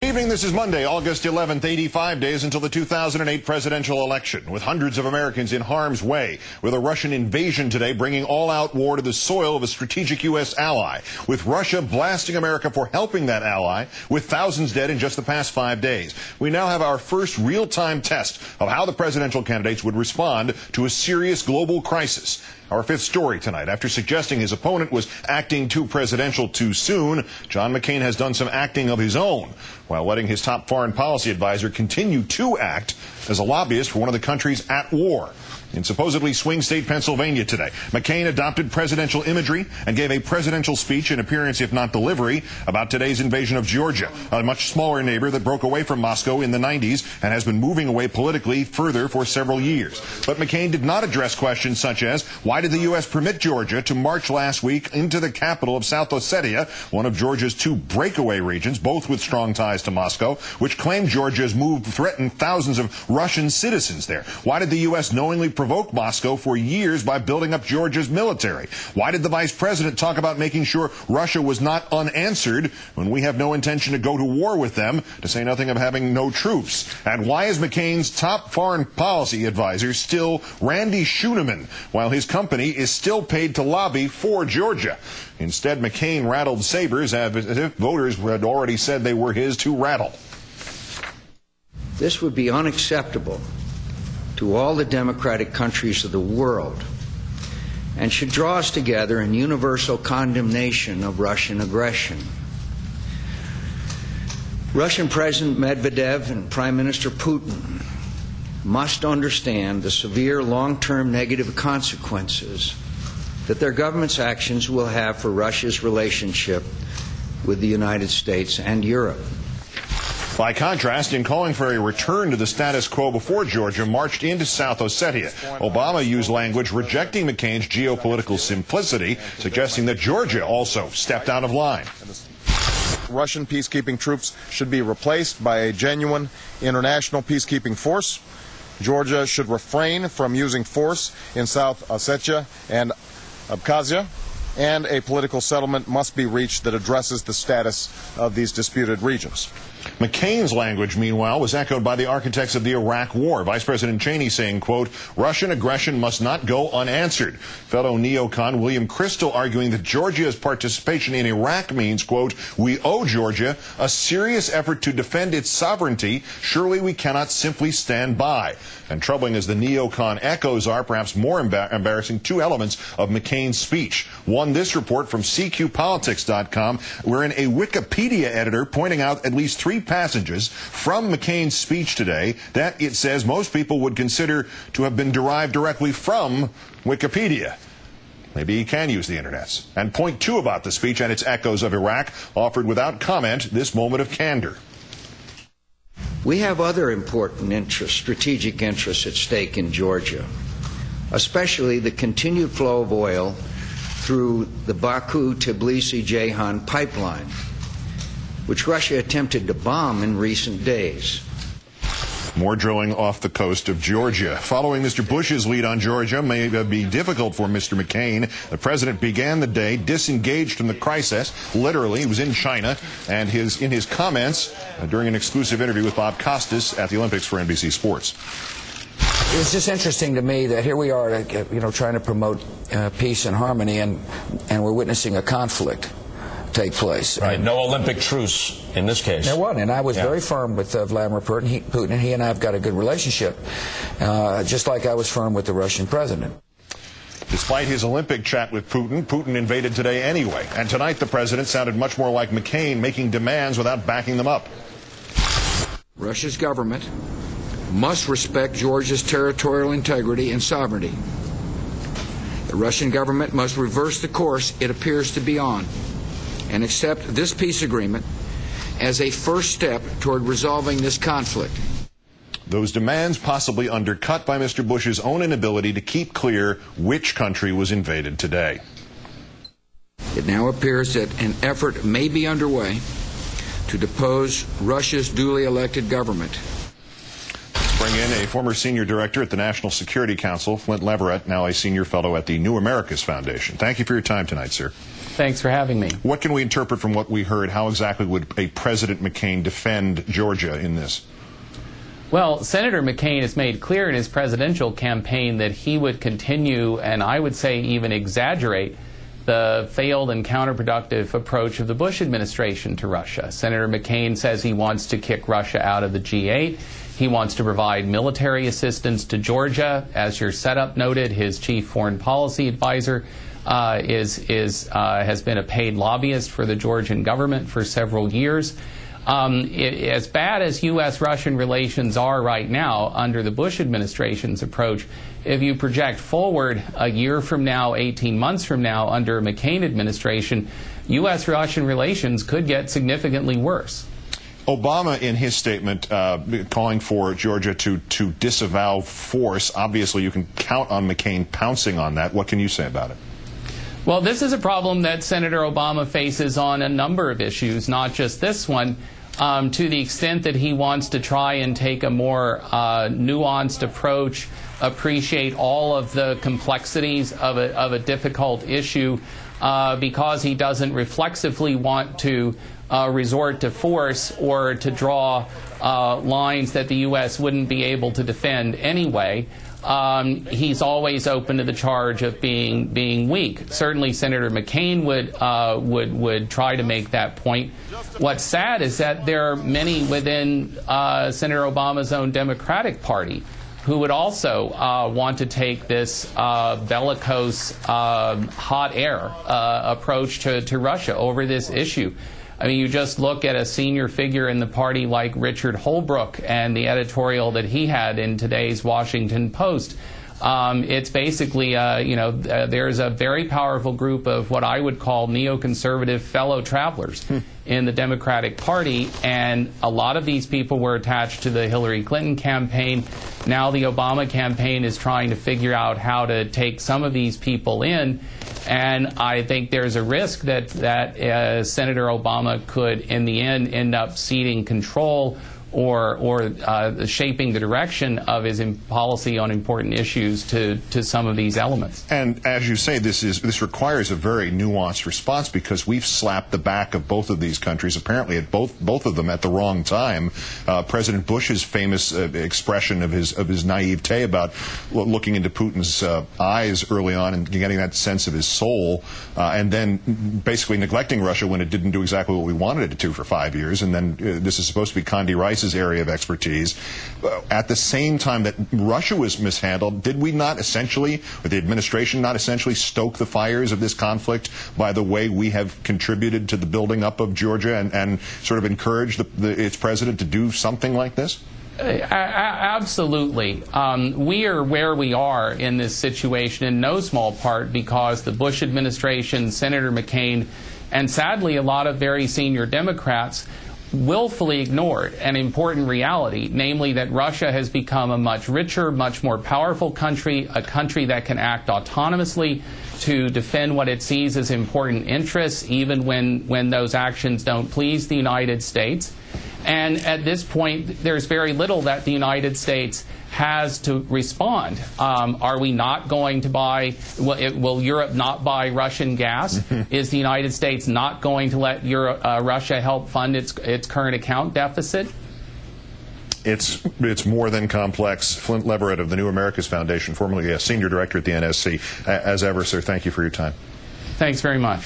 Evening, this is Monday, August 11th, 85 days until the 2008 presidential election, with hundreds of Americans in harm's way, with a Russian invasion today bringing all-out war to the soil of a strategic U.S. ally, with Russia blasting America for helping that ally, with thousands dead in just the past 5 days. We now have our first real-time test of how the presidential candidates would respond to a serious global crisis. Our fifth story tonight. After suggesting his opponent was acting too presidential too soon, John McCain has done some acting of his own, while letting his top foreign policy advisor continue to act as a lobbyist for one of the countries at war. In supposedly swing state Pennsylvania today, McCain adopted presidential imagery and gave a presidential speech in appearance, if not delivery, about today's invasion of Georgia, a much smaller neighbor that broke away from Moscow in the 90s and has been moving away politically further for several years. But McCain did not address questions such as, why did the U.S. permit Georgia to march last week into the capital of South Ossetia, one of Georgia's two breakaway regions, both with strong ties to Moscow, which claimed Georgia's move threatened thousands of Russian citizens there? Why did the U.S. knowingly provoke Moscow for years by building up Georgia's military? Why did the vice president talk about making sure Russia was not unanswered when we have no intention to go to war with them, to say nothing of having no troops? And why is McCain's top foreign policy advisor still Randy Schooneman, while his company is still paid to lobby for Georgia? Instead, McCain rattled sabers as if voters had already said they were his to rattle. This would be unacceptable to all the democratic countries of the world and should draw us together in universal condemnation of Russian aggression. Russian President Medvedev and Prime Minister Putin must understand the severe long-term negative consequences that their government's actions will have for Russia's relationship with the United States and Europe. By contrast, in calling for a return to the status quo before Georgia marched into South Ossetia, Obama used language rejecting McCain's geopolitical simplicity, suggesting that Georgia also stepped out of line. Russian peacekeeping troops should be replaced by a genuine international peacekeeping force. Georgia should refrain from using force in South Ossetia and Abkhazia, and a political settlement must be reached that addresses the status of these disputed regions. McCain's language, meanwhile, was echoed by the architects of the Iraq War. Vice President Cheney saying, quote, Russian aggression must not go unanswered. Fellow neocon William Kristol arguing that Georgia's participation in Iraq means, quote, we owe Georgia a serious effort to defend its sovereignty. Surely we cannot simply stand by. And troubling as the neocon echoes are, perhaps more embarrassing, two elements of McCain's speech. One, this report from CQPolitics.com, wherein a Wikipedia editor pointing out at least three passages from McCain's speech today that it says most people would consider to have been derived directly from Wikipedia. Maybe he can use the internet. And point two about the speech and its echoes of Iraq, offered without comment this moment of candor. We have other important interests, strategic interests at stake in Georgia, especially the continued flow of oil through the Baku-Tbilisi-Ceyhan pipeline, which Russia attempted to bomb in recent days. More drilling off the coast of Georgia. Following Mr. Bush's lead on Georgia may be difficult for Mr. McCain. The president began the day disengaged from the crisis. Literally, he was in China, and in his comments during an exclusive interview with Bob Costas at the Olympics for NBC Sports. It's just interesting to me that here we are, trying to promote peace and harmony, and we're witnessing a conflict take place. Right, no Olympic truce in this case. There wasn't, and I was very firm with Vladimir Putin, and he and I have got a good relationship, just like I was firm with the Russian president. Despite his Olympic chat with Putin, Putin invaded today anyway. And tonight the president sounded much more like McCain, making demands without backing them up. Russia's government must respect Georgia's territorial integrity and sovereignty. The Russian government must reverse the course it appears to be on and accept this peace agreement as a first step toward resolving this conflict. Those demands possibly undercut by Mr. Bush's own inability to keep clear which country was invaded today. It now appears that an effort may be underway to depose Russia's duly elected government. bring in a former senior director at the National Security Council, Flynt Leverett, now a senior fellow at the New Americas Foundation. Thank you for your time tonight, sir. Thanks for having me. What can we interpret from what we heard? How exactly would a President McCain defend Georgia in this? Well, Senator McCain has made clear in his presidential campaign that he would continue, and I would say even exaggerate, the failed and counterproductive approach of the Bush administration to Russia. Senator McCain says he wants to kick Russia out of the G8. He wants to provide military assistance to Georgia. As your setup noted, his chief foreign policy advisor has been a paid lobbyist for the Georgian government for several years. As bad as U.S.-Russian relations are right now under the Bush administration's approach, if you project forward a year from now, 18 months from now, under a McCain administration, U.S.-Russian relations could get significantly worse. Obama, in his statement, calling for Georgia to disavow force, obviously you can count on McCain pouncing on that. What can you say about it? Well, this is a problem that Senator Obama faces on a number of issues, not just this one. To the extent that he wants to try and take a more nuanced approach, appreciate all of the complexities of a difficult issue, because he doesn't reflexively want to resort to force or to draw lines that the U.S. wouldn't be able to defend anyway. He's always open to the charge of being weak. Certainly, Senator McCain would try to make that point. What's sad is that there are many within Senator Obama's own Democratic Party who would also want to take this bellicose, hot air approach to Russia over this issue. I mean, you just look at a senior figure in the party like Richard Holbrooke and the editorial that he had in today's Washington Post. It's basically, there's a very powerful group of what I would call neoconservative fellow travelers in the Democratic Party, and a lot of these people were attached to the Hillary Clinton campaign. Now the Obama campaign is trying to figure out how to take some of these people in, and I think there's a risk that Senator Obama could, in the end up ceding control or shaping the direction of his policy on important issues to some of these elements. And as you say, this requires a very nuanced response, because we've slapped the back of both of these countries, apparently at both of them at the wrong time. President Bush's famous expression of his naivete about looking into Putin's eyes early on and getting that sense of his soul, and then basically neglecting Russia when it didn't do exactly what we wanted it to for 5 years, and then this is supposed to be Condi Rice's area of expertise. At the same time that Russia was mishandled, did we not essentially, or the administration not essentially, stoke the fires of this conflict by the way we have contributed to the building up of Georgia and sort of encouraged its president to do something like this? Absolutely. We are where we are in this situation in no small part because the Bush administration, Senator McCain, and sadly a lot of very senior Democrats willfully ignored an important reality, namely that Russia has become a much richer, much more powerful country, a country that can act autonomously to defend what it sees as important interests, even when those actions don't please the United States. And at this point, there's very little that the United States has to respond. Are we not going to buy, will Europe not buy Russian gas? Is the United States not going to let Russia help fund its current account deficit? It's more than complex. Flynt Leverett of the New Americas Foundation, formerly a senior director at the NSC. As ever, sir, thank you for your time. Thanks very much.